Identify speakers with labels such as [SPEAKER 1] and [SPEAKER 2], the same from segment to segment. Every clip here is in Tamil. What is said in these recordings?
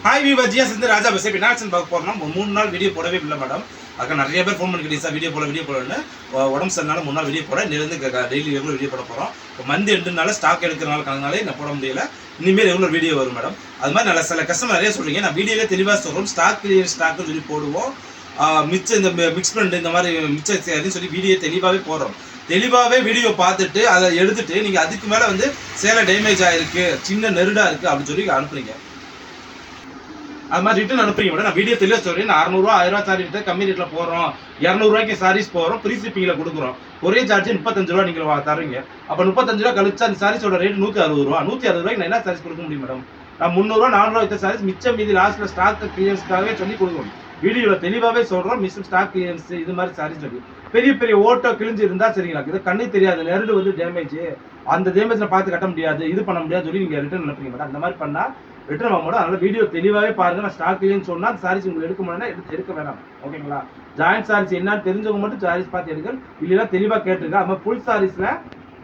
[SPEAKER 1] ஹாய் வீவர் ஜியா சேர்ந்து ராஜா பஸ் இப்போ என்ன பார்க்க போகிறோம்னா 3 நாள் வீடியோ போடவே இல்லை மேடம். அதுக்கு நிறைய பேர் ஃபோன் பண்ணிக்கிட்டீங்க சார் வீடியோ போடணுன்னு. உடம்பு சரினால 3 நாள் வீடியோ போட இன்னிலேருந்து டெய்லி ரெகுலர் வீடியோ போட போகிறோம். இப்போ மந்த் 2 நாள் ஸ்டாக் எடுக்கிறனாலே நான் போட முடியல. இனிமேல் ரெகுலர் வீடியோ வரும் மேடம். அது மாதிரி நல்ல சில கஸ்டமர் நிறைய சொல்கிறீங்க. நான் வீடியோவே தெளிவாக சொல்கிறோம். ஸ்டாக்குன்னு சொல்லி போடுவோம். மிச்சம் இந்த மிக்ஸ் பண்ணிட்டு இந்த மாதிரி மிச்சம் அப்படின்னு சொல்லி வீடியோ தெளிவாகவே போடுறோம். தெளிவாகவே வீடியோ பார்த்துட்டு அதை எடுத்துட்டு நீங்கள் அதுக்கு மேலே வந்து சேலை டேமேஜ் ஆகிருக்கு, சின்ன நெருடாக இருக்குது அப்படின்னு சொல்லி அனுப்புறீங்க. அது மாதிரி ரிட்டன் அனுப்புறீங்க மேடம். நான் வீடியோ தெளிவாக சொல்கிறேன். நான் 600 1000 சாரி எடுத்து கம்மி ரேட்டில் போடுறோம். 200 சாரீஸ் போகிறோம். ஃப்ரீ ஷிப்பிங்கில் கொடுக்குறோம். ஒரே சார்ஜ் 35 ரூபா நீங்கள் தருவீங்க. அப்போ 35 ரூபா கழிச்சா அந்த சாரீஸோட ரேட் 160 ரூபா. 160 ரூபாய்க்கு நான் என்ன சாரீஸ் கொடுக்க முடியும் மேடம்? நான் 300 400 வித்த சாரீஸ் மிச்சம் மீதி லாஸ்ட்டில் ஸ்டாக் கிளியன்ஸ்க்காகவே சொல்லி கொடுக்கணும். வீடியோவில் தெளிவாகவே சொல்கிறோம். மிச்சம் ஸ்டாக் கிளியன்ஸ் இது மாதிரி சாரீஸ் சொல்லி பெரிய பெரிய ஓட்டோ கிழிஞ்சு இருந்தால் சரிங்களா? இது கண்ணு தெரியாது, நெருடு வந்து டேமேஜ், அந்த டேமேஜில் பார்த்து கட்ட முடியாது, இது பண்ண முடியாது சொல்லி நீங்கள் ரிட்டர்ன் அனுப்புறீங்க மேடம். அந்த மாதிரி பண்ணால் ரிட்டர்ன் வாங்க மாட்டோம். அதனால வீடியோ தெளிவாகவே பாருங்க. நான் ஸ்டாக் இல்லைன்னு சொன்னால் அந்த சாரீஸ் உங்களுக்கு எடுக்க முடியும்னா எடுக்க வேணாம். ஓகேங்களா? ஜாயிண்ட் சாரீஸ் என்னன்னு தெரிஞ்சவங்க மட்டும் சாரீஸ் பார்த்து எடுக்க, இல்லைன்னா தெளிவாக கேட்டுருங்க. அது மாதிரி ஃபுல் சாரீஸில்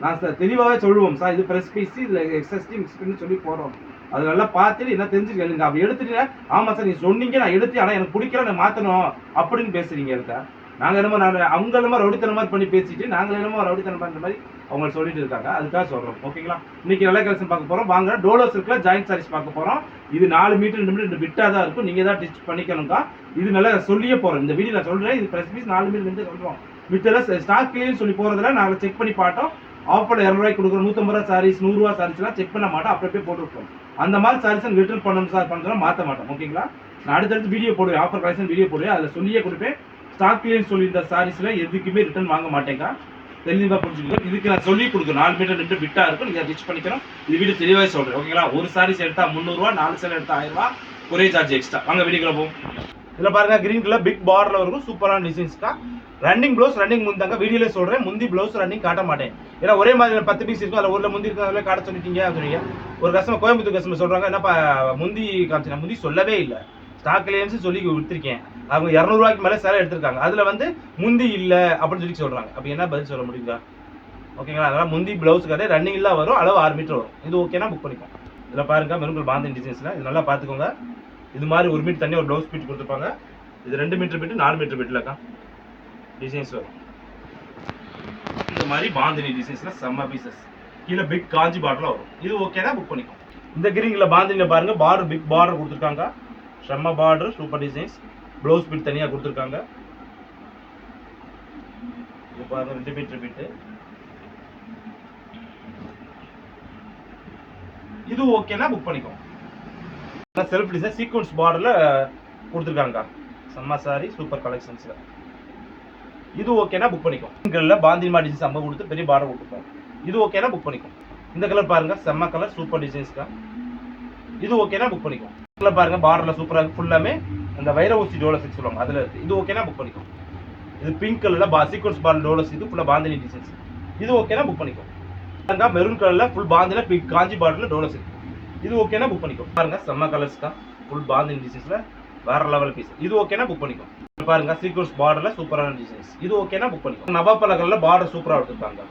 [SPEAKER 1] நான் தெளிவாகவே சொல்லுவோம் சார், இது ப்ரெஸ் பீஸ், இதில் எக்ஸஸ்டி மிக்ஸ் பண்ணி சொல்லி போடுறோம். அது நல்லா பார்த்துட்டு என்ன தெரிஞ்சுக்கலுங்க. அப்படி எடுத்துட்டீங்க, ஆமாம் சார் நீங்கள் சொன்னீங்க நான் எடுத்து, ஆனால் எனக்கு பிடிக்கல நான் மாற்றணும் அப்படின்னு பேசுறீங்க. எடுத்தா நாங்கள் என்னமோ அவங்க என்னமோ ரவுடித்தன மாதிரி பண்ணி பேசிட்டு நாங்கள் என்னமோ ரவுடித்தனம் பண்ணுற மாதிரி அவங்க சொல்லிட்டு இருக்காங்க. அதுக்காக சொல்கிறோம். ஓகேங்களா? இன்னைக்கு நல்ல கலெக்ஷன் பார்க்க போகிறோம். வாங்க டோலோஸ் இருக்குல்ல, ஜாயிண்ட் சாரீஸ் பார்க்க போகிறோம். இது 4 மீட்டர் 2 மீட்டர் விட்டாக தான் இருக்கும். நீங்கள் தான் டிச் பண்ணிக்கணும்க்கா. இது நல்லா சொல்லியே போகிறோம். இந்த வீடியோ நான் சொல்கிறேன். இது ப்ரெஸ் பீஸ் 4 மீட்டர் சொல்கிறோம். மித்தெல்லாம் ஸ்டாக் கிளியர்னு சொல்லி போகிறதுல நாங்கள் செக் பண்ணி பார்த்தோம். ஆஃபர் 200 ரூபாய்க்கு கொடுக்குறோம். 150 ரூபா சாரீஸ் 100 ரூபா சாரீஸ்லாம் செக் பண்ண மாட்டோம். அப்படியே போட்டுருப்போம். அந்த மாதிரி சாரீஸ் ரிட்டர்ன் பண்ணணும் சார் பண்ணுறோம், மாற்ற மாட்டோம். ஓகேங்களா? நான் அடுத்தடுத்து வீடியோ போடுவேன். ஆஃபர் கலெக்ஷன் வீடியோ போடுவேன். அதில் சொல்லியே கொடுப்பேன். ஸ்டாக் கிளியர்னு சொல்லி இந்த சாரீஸில் எதுக்குமே ரிட்டர்ன் வாங்க மாட்டேங்க. தெளிவாக புரிஞ்சுக்கணும். இதுக்கு நான் சொல்லி கொடுக்குறேன். 4 மீட்டர் 2 விட்டா இருக்கும். நீங்கள் டிச் பண்ணிக்கணும். இது வீடியோ தெளிவாக சொல்கிறேன். ஓகேங்களா? ஒரு சாரீஸ் எடுத்தால் 300 ரூபா, 4 சேலை எடுத்தால் 1000 ரூபா, ஒரே சார்ஜ் எக்ஸ்ட்ரா. வாங்க வீடியோக்குள்ள போகும். இதில் பாருங்க, கிரீன் கலர் பிக் பார்டரில் இருக்கும். சூப்பரான டிசைன்ஸ்க்கா. ரன்னிங் ப்ளவுஸ் ரன்னிங் முந்தாங்க. வீடியோவில் சொல்கிறேன். முந்தி ப்ளவுஸ் ரன்னிங் காட்ட மாட்டேன். ஏன்னா ஒரே மாதிரி 10 பீஸ் இருக்கும். அதில் ஒரு முந்தி இருக்கும். அதில் காட்ட சொல்லிட்டீங்க அப்படிங்க. ஒரு கஸ்டமர் கோயம்புத்தூர் கஸ்டமர் சொல்கிறாங்க, என்னப்பா முந்தி காமிச்சு, நான் முந்தி சொல்லவே இல்லை, ஸ்டாக் கிளியர்ஸ் சொல்லி விட்டுருக்கேன். அவங்க 200 ரூபாய்க்கு மேலே சேலை எடுத்திருக்காங்க. அதில் வந்து முந்தி இல்லை அப்படின்னு சொல்லி சொல்கிறாங்க. அப்போ என்ன பதில் சொல்ல முடியுங்க? ஓகேங்களா? அதனால் முந்தி ப்ளவுஸுக்காக ரன்னிங் எல்லாம் வரும். அளவு 6 மீட்டர் வரும். இது ஓகேனா புக் பண்ணிக்கோங்க. இதில் பாருங்க, மெருங்கல் பாந்தின் டிசைன்ஸில் இது நல்லா பார்த்துக்கோங்க. இது மாதிரி 1 மீட்டர் தண்ணி ஒரு ப்ளவுஸ் பீட் கொடுத்துருப்பாங்க. இது 2 மீட்டர் பீட்டு 4 மீட்டர் பீட்டில்க்கா டிசைன்ஸ் வரும். இந்த மாதிரி பாந்தினி டிசைன்ஸில் செம்ம பீசஸ். கீழே பிக் காஞ்சி பார்டரில் வரும். இது ஓகேனா புக் பண்ணிக்கோங்க. இந்த கிரீனில் பாந்தினியில் பாருங்க, பார்டர் பிக் பார்டர் கொடுத்துருக்காங்க. செம்ம பார்டர், சூப்பர் டிசைன்ஸ். ப்ளவுஸ் பீட் தனியாக கொடுத்துருக்காங்க. இது பாருங்க 2 மீட்டர் பீட்டு. இது ஓகேனா புக் பண்ணிக்கோங்க. செல்ஃப் டிசைன் சீக்வன்ஸ் பார்டரில் கொடுத்துருக்காங்க. செம்ம சாரி, சூப்பர் கலெக்ஷன்ஸில். இது ஓகேனா புக் பண்ணிக்கோங்க. கலரில் பாந்திமா டிசைன்ஸ் அம்மா கொடுத்து பெரிய பார்டர் கொடுத்துருக்காங்க. இது ஓகேனா புக் பண்ணிக்கோங்க. இந்த கலர் பாருங்க, செம்ம கலர், சூப்பர் டிசைன்ஸ்க்கா. இது ஓகேனா புக் பண்ணிக்கோங்க. கலர் பாருங்க, பார்டரில் சூப்பராக ஃபுல்லாமே அந்த வைர ஊசி டோலஸ் சொல்லுவாங்க, அதில் இருக்குது. இது ஓகேனா புக் பண்ணிக்கோங்க. இது பிங்க் கலரில் சீக்வன்ஸ் பார்டர் டோலஸ், இது ஃபுல்லாக பாந்தினி டிசைன்ஸ். இது ஓகேனா புக் பண்ணிக்கோங்க. மெரூன் கலரில் ஃபுல் பாந்தில பிங்க் காஞ்சி பார்டரில் டோலஸ் இருக்குது. இது ஓகேனா புக் பண்ணிக்கோங்க. பாருங்க, செம்ம கலர்ஸ்க்கா. ஃபுல் பாந்தினி டிசைன்ஸில் வேற லெவல் பீஸ். இது ஓகேனா புக் பண்ணிக்கோங்க. பாருங்க, சீக்வன்ஸ் பார்டர்ல சூப்பரான டிசைன்ஸ். இது ஓகேனா புக் பண்ணிக்கோங்க. நவாப்பழ கலர்ல பார்டர் சூப்பரா எடுத்துருக்காங்க.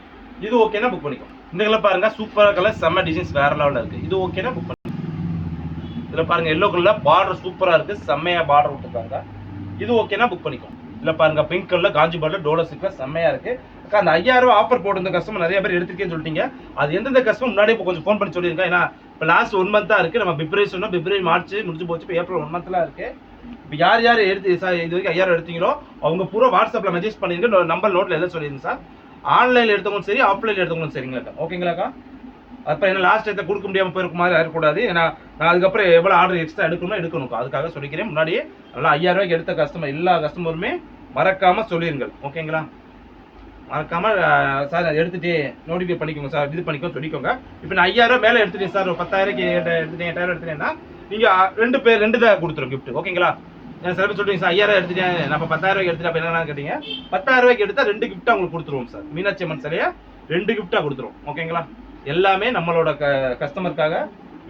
[SPEAKER 1] இது ஓகேனா புக் பண்ணிக்கோங்க. இந்த கலர் பாருங்க, சூப்பரா கலர், செம்ம டிசைன்ஸ் வேற லெவல்ல இருக்கு. இது ஓகேனா புக் பண்ணிக்கோங்க. இதுல பாருங்க, எல்லோ கலர்ல பார்டர் சூப்பரா இருக்கு, செம்மையா பார்டர் விட்டுருக்காங்க. இது ஓகேனா புக் பண்ணிக்கோங்க. இதுல பாருங்க, பிங்க் கலர்ல காஞ்சி பார்டர் டோலஸ் இருக்கு, செம்மையா இருக்கு. அந்த 5000 ரூபாய் ஆஃபர் போட்டு கஸ்டமர் நிறைய பேர் எடுத்துக்கேன்னு சொல்லிட்டீங்க. அது எந்தெந்த கஸ்டமர் முன்னாடியே இப்போ கொஞ்சம் ஃபோன் பண்ணி சொல்லியிருக்கேன். ஏன்னா இப்போ லாஸ்ட் 1 மந்த் தான் இருக்கு. நம்ம பிப்ரவரி சொன்னோம், பிப்ரவரி மார்ச் முடிஞ்சு போச்சு. இப்போ ஏப்ரல் 1 மந்த்லாம் இருக்கு. இப்போ யார் யார் எடுத்து சார் இது வரைக்கும் 5000 எடுத்தீங்களோ அவங்க பூரா வாட்ஸ்அப்பில் மெசேஜ் பண்ணிருங்க. நம்பர் நோட்டில் எல்லாம் சொல்லிடுங்க சார். ஆன்லைனில் எடுத்தவங்களும் சரி, ஆஃப்லைனில் எடுத்தவங்களும் சரிங்களாக்கா. ஓகேங்களாக்கா? அப்போ என்ன லாஸ்ட் இடத்த கொடுக்க முடியாமல் போயிருக்க மாதிரி இருக்கக்கூடாது. ஏன்னா நான் அதுக்கப்புறம் எவ்வளோ ஆர்டர் எக்ஸ்ட்ரா எடுக்கணும்க்கா. அதுக்காக சொல்லிக்கிறேன். முன்னாடியே நல்லா 5000 ரூபாய்க்கு எடுத்த கஸ்டமர் எல்லா கஸ்டமருமே மறக்காமல் சொல்லிடுங்க. ஓகேங்களா? மறக்காம சார் எடுத்துட்டு நோட்டிஃபை பண்ணிக்கோங்க சார், இது பண்ணிக்கோ சொல்லிக்கோங்க. இப்போ நான் 5000 ரூபாய் மேலே எடுத்துட்டேன் சார், 10000 எடுத்துட்டேன், 8000 எடுத்துட்டேன்னா நீங்கள் 2 தான் கொடுத்துரும் கிஃப்ட். ஓகேங்களா? சில பேர் சொல்றீங்க சார் 5000 எடுத்துட்டேன், நான் இப்போ 10000 ரூபாய்க்கு எடுத்துட்டேன். அப்போ என்னன்னு கேட்டீங்க, 10000 ரூபாய்க்கு எடுத்தால் 2 கிஃப்ட்டாக உங்களுக்கு கொடுத்துருவோம் சார். மீனாட்சி அம்மன் சிலையை 2 கிஃப்ட்டாக கொடுத்துருவோம். ஓகேங்களா? எல்லாமே நம்மளோட கஸ்டமருக்காக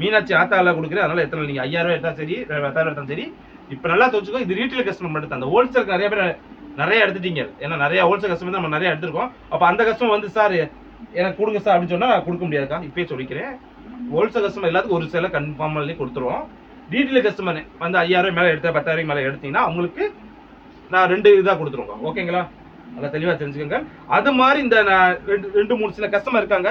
[SPEAKER 1] மீனாட்சி ஆத்தாவில் கொடுக்குறேன். அதனால எத்தனை நீங்கள் 5000 ரூபாய் எடுத்தால் சரி, 1000 எடுத்தாலும் சரி. இப்போ நல்லா தெரிஞ்சுக்கோ, இது ரீட்டைல் கஸ்டமர் மட்டும். அந்த ஹோல்சேலுக்கு நிறைய பேர் நிறைய எடுத்துட்டீங்க. ஏன்னா நிறைய ஹோல்சேல் கஸ்டமர் தான் நம்ம நிறைய எடுத்துருக்கோம். அப்போ அந்த கஸ்டமர் வந்து சார் எனக்கு கொடுங்க சார் அப்படின்னு சொன்னால் நான் கொடுக்க முடியாதுக்கா. இப்பயே சொல்லிக்கிறேன். ஹோல்சேல் கஸ்டமர் எல்லாத்துக்கும் ஒரு சேலை கன்ஃபார்ம்லயே கொடுத்துருவோம். டீட்டெயில் கஸ்டமர் வந்து 5000 மேலே எடுத்த 10,000 மேலே எடுத்தீங்கன்னா அவங்களுக்கு நான் 2 இதாக கொடுத்துருவோம். ஓகேங்களா, அதை தெளிவாக தெரிஞ்சுக்கோங்க. அது மாதிரி இந்த 2-3 சில கஸ்டமர் இருக்காங்க,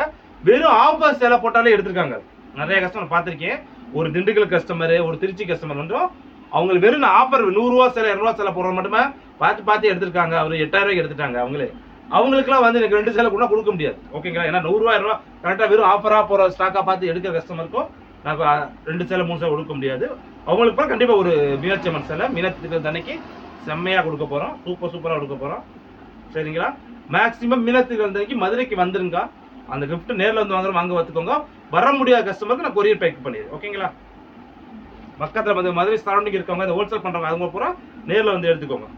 [SPEAKER 1] வெறும் ஆஃபர் சேலை போட்டாலே எடுத்திருக்காங்க. நிறைய கஸ்டமர் பார்த்துருக்கேன். ஒரு திண்டுக்கல் கஸ்டமர், ஒரு திருச்சி கஸ்டமர் வந்துடும், அவங்களுக்கு வெறும் ஆஃபர் 100 ரூபா சேலை 200 சேலை போடுறது மட்டுமே பார்த்து எடுத்திருக்காங்க. அவர் 8000 எடுத்துட்டாங்க. அவங்களுக்குலாம் வந்து எனக்கு 2 சேலை கூட கொடுக்க முடியாது. ஓகேங்களா, ஏன்னா 100 ரூபா கரெக்டாக வெறும் ஆஃபராக போகிற ஸ்டாக்காக பார்த்து எடுக்கிற கஸ்டமருக்கும் நான் 2 சேலை 3 சேலை கொடுக்க முடியாது. அவங்களுக்கு கண்டிப்பாக ஒரு மீனாட்சி அம்மன் சேலை மீனாட்சி அன்னைக்கு செம்மையாக கொடுக்க போகிறோம். சூப்பராக கொடுக்க போகிறோம். சரிங்களா, மேக்ஸிமம் மீனாட்சி அன்னைக்கு மதுரைக்கு வந்துருங்க. அந்த கிஃப்ட் நேரில் வந்து வாங்குறோம், வாங்க பார்த்துக்கோங்க. வர முடியாத கஸ்டமருக்கு நான் கொரியர் பேக் பண்ணிடுறேன். ஓகேங்களா, பக்கத்தில் வந்து மதுரை சரௌண்டிங் இருக்கவங்க, இந்த ஹோல்சேல் பண்ணுறவங்க அவங்க பூரா நேரில் வந்து எடுத்துக்கோங்க.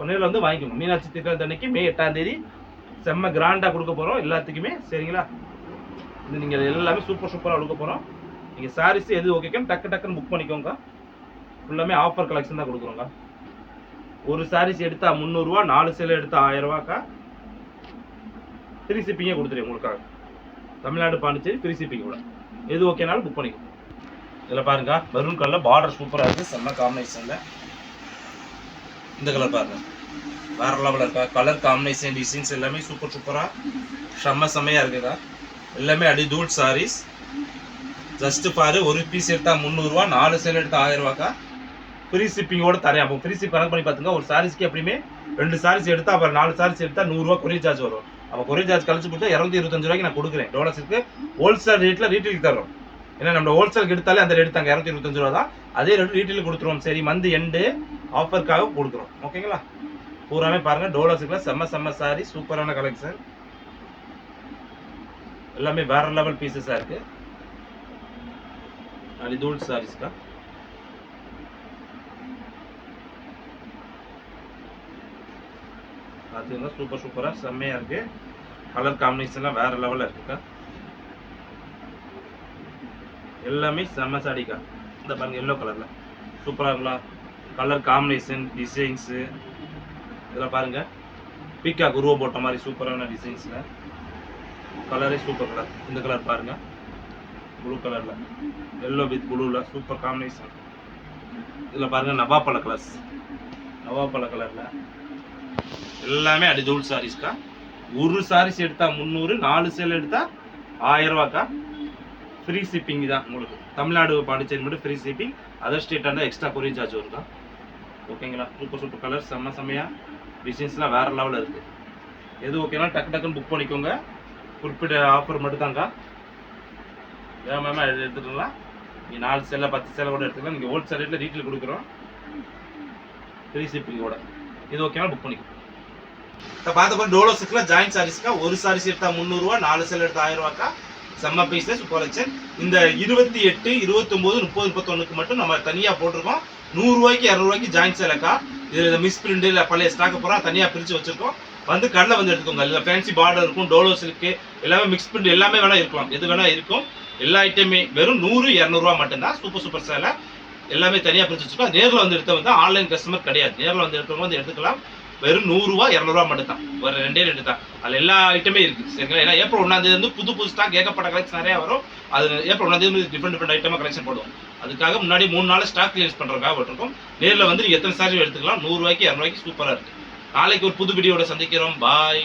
[SPEAKER 1] நேரில் வந்து வாங்கிக்கோங்க. மீனாட்சி திருக்கல்யாணத்து அன்னைக்கு மே 8ஆம் தேதி செம்ம கிராண்டாக கொடுக்க போகிறோம் எல்லாத்துக்குமே. சரிங்களா, இது நீங்கள் எல்லாமே சூப்பராக கொடுக்க போகிறோம். நீங்கள் சாரீஸ் எது ஓகேக்கும் டக்குன்னு புக் பண்ணிக்கோங்க. ஃபுல்லாமே ஆஃபர் கலெக்ஷன் தான் கொடுக்குறோங்க. ஒரு சாரீஸ் எடுத்தா 300 ரூபா, 4 சேலை எடுத்தா 1000 ரூபாக்கா. ஃப்ரீ ஷிப்பிங்கே கொடுத்துருவேன் உங்களுக்காக. தமிழ்நாடு பாண்டிச்சேரி ஃப்ரீ ஷிப்பிங் கூட. எது ஓகேனாலும் புக் பண்ணிக்கோங்க. இதில் பாருங்க, மெரூன் கலரில் பார்டர் சூப்பராக இருக்குது, செம்ம காம்பினேஷனில். இந்த கலர் பாருங்க, வேற லெவலில் இருக்கா. கலர் காம்பினேஷன் டிசைன்ஸ் எல்லாமே சூப்பராக செம்மையாக இருக்குதா. எல்லாமே அடி தூள் சாரீஸ். ஜஸ்ட் பாரு, ஒரு பீஸ் எடுத்தால் 300 ரூபா, 4 சேலை எடுத்தால் 1000 ரூபாக்கா. ஃப்ரீ ஷிப்பிங்கோட தரேன். அப்போ ஃப்ரீ ஷிப் கணக்கு பண்ணி பார்த்துங்க. ஒரு சாரீஸ்க்கு எப்படியுமே 2 சாரீஸ் எடுத்தால் அப்புறம் 4 சாரீஸ் எடுத்தால் 100 ரூபா கொரியர் சார்ஜ் வரும். அப்போ கொரியர் சார்ஜ் கழிச்சு கொடுத்தா 225 ரூபாய்க்கு நான் கொடுக்குறேன். டோலர்ஸுக்கு ஹோல்சேல் ரேட்டில் ரீட்டெயிலுக்கு தரோம். ஏன்னா நம்ம ஹோல்சேலுக்கு எடுத்தாலே அந்த ரேட் தாங்க 225 ரூபா தான். அதே ரேட் ரீட்டெயிலுக்கு கொடுத்துருவோம். சரி, மந்த் எண்டு ஆஃபருக்காக கொடுக்குறோம். ஓகேங்களா, பூராமே பாருங்க, டோலர்ஸுக்குலாம் செம்ம சாரி, சூப்பரான கலெக்ஷன். எல்லாமே வேற லெவல் பீசஸாக இருக்கு. அடிதூள் சாரீஸ்க்கா. பார்த்தீங்கன்னா சூப்பராக செம்மையாக இருக்கு. கலர் காம்பினேஷன்லாம் வேற லெவலில் இருக்குக்கா. எல்லாமே செம்ம சாடிக்கா. இந்த பாருங்க, எல்லோ கலரில் சூப்பராக இருக்கலாம். கலர் காம்பினேஷன் டிசைன்ஸு இதெல்லாம் பாருங்க, பீக்கா குருவை போட்ட மாதிரி சூப்பரான டிசைன்ஸில். கலரே சூப்பர் கலர். இந்த கலர் பாருங்க, ப்ளூ கலரில், எல்லோ வித் ப்ளூவில் சூப்பர் காம்பினேஷன். இதில் பாருங்க, நவாப்பழ கலரில் எல்லாமே அடிதூள் சாரீஸ்க்கா. ஒரு சாரீஸ் எடுத்தால் 300, 4 சேலை எடுத்தால் 1000 ரூபாக்கா. ஃப்ரீ ஷிப்பிங் தான் உங்களுக்கு. தமிழ்நாடு பாண்டிச்சேரி மட்டும் ஃப்ரீ ஷிப்பிங். அதர் ஸ்டேட்டாக இருந்தால் எக்ஸ்ட்ரா கொரியர் சார்ஜ் வருதா. ஓகேங்களா, சூப்பர் கலர், செம்மையாக டிசைன்ஸ்லாம் வேறு லெவலில் இருக்குது. எது ஓகேனா டக்குன்னு புக் பண்ணிக்கோங்க. குறிப்பிட்ட ஆஃபர் மட்டும் தாங்க. வேகமாக எடுத்துக்கலாம். நீங்கள் 4 சேலை 10 சேலை கூட எடுத்துக்கலாம். நீங்கள் ஹோல்சேல் ரேட்டில் ரீட்டெயில் கொடுக்குறோம், ஃப்ரீ ஷிப்பிங்கோட. இது ஓகேனா புக் பண்ணிக்கோங்க. இப்போ பார்த்த டோலோஸுக்குலாம் ஜாயின்ட் சாரீஸ்க்கா. ஒரு சாரீஸ் எடுத்தால் 300 ரூபா, 4 சேலை எடுத்தால் 1000 ரூபாக்கா. செம்ம பீஸில் சூப்பர் கலெக்ஷன். இந்த 28, 29, 30, 31க்கு மட்டும் நம்ம தனியாக போட்டிருக்கோம். 100 ரூபாய்க்கு 200 ரூபாய்க்கு ஜாயின்ட் சேலைக்கா. இதில் மிஸ் பிரிண்ட் இல்லை பழைய ஸ்டாக்கு பூரா தனியாக பிரித்து வச்சிருக்கோம். வந்து கடலை வந்து எடுத்துக்கோங்க. இல்லை ஃபேன்சி பார்டர் இருக்கும், டோலோ சில்க்கு எல்லாமே மிக்ஸ் பிரிண்ட் எல்லாமே வேணால் இருக்கலாம். எது வேணால் இருக்கும். எல்லா ஐட்டமே வெறும் 100, 200 ரூபா மட்டும்தான். சூப்பர் சேலை எல்லாமே தனியாக பிரித்து வச்சுருக்கோம். நேரில் வந்து எடுத்தவங்க தான், ஆன்லைன் கஸ்டமர் கிடையாது. நேரில் வந்து எடுத்தவங்க வந்து எடுத்துக்கலாம். வெறும் 100 ரூபா 200 ரூபா மட்டும் தான். ஒரு 2 தான். அதில் எல்லா ஐட்டமே இருக்குது. சரிங்களா, ஏன்னா ஏப்ரல் 1ஆம் தேதி வந்து புது ஸ்டாக் ஏகப்பட்ட கலெக்ஷன் நிறையா வரும். அது ஏப்ரல் 1ஆம் தேதி டிஃப்ரெண்ட் ஐட்டமாக கலெக்ஷன் போடுவோம். அதுக்காக முன்னாடி 3 நாள் ஸ்டாக் கிளியர்ஸ் பண்ணுறதுக்காக போட்டிருக்கோம். நேரில் வந்து நீங்கள் எத்தனை சாரி எடுத்துக்கலாம். 100 ரூபாய்க்கு 200 ரூபாய்க்கு சூப்பராக இருக்குது. நாளைக்கு ஒரு புது வீடியோட சந்திக்கிறோம். பாய்.